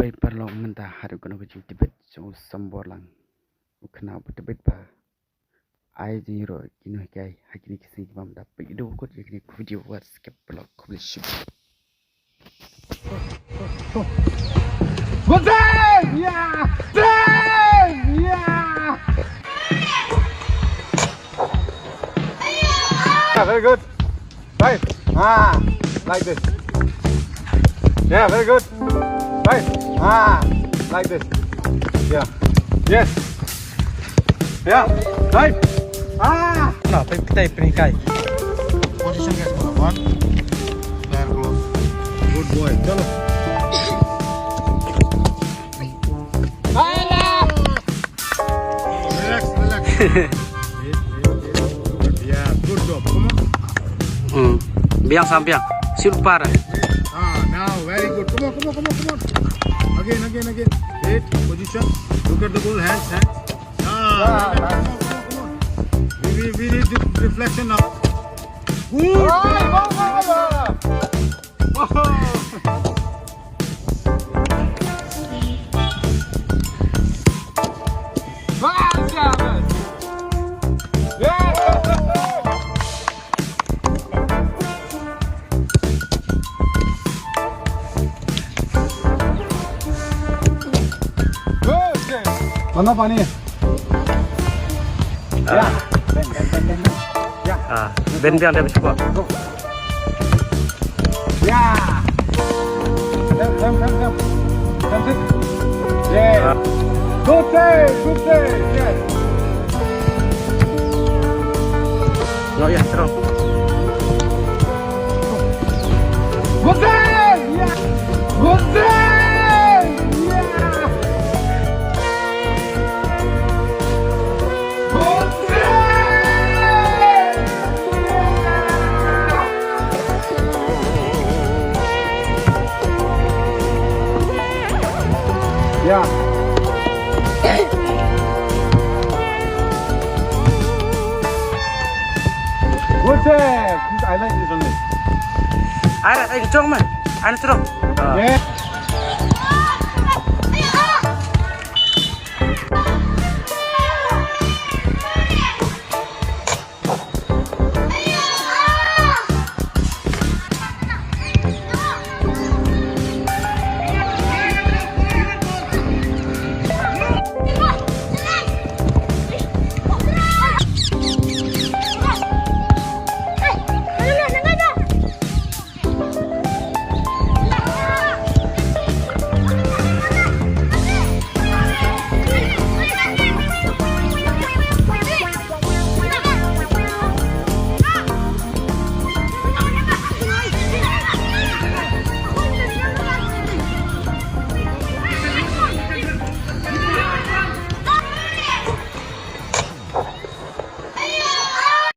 paper long mentah haru kono kucing tibet so sambor lang ukna tibet pa ai zero kino kai hakini kisi bam da pido ko jikni video was skip blog publish good day yeah very good right like this yeah very good right like this yeah yes yeah right Nah, kita peringkai. Position guys, one, there close. Good boy. Chalo. Relax. Yeah, good job. Come on. Biang sampiang. Silpar. Now very good. Come on. Again. Wait, position. Look at the ball, hands. Come on. We need reflection now. Good. Mana pani? Ben biang dia bercuba. Yeah. Come sit. Yeah. Good day. Yes. No ya, terus. Good day. Yeah. Good day. Yeah. Good save. I like this only. Ayo, ayo, cong man. Ayo terus. Yeah.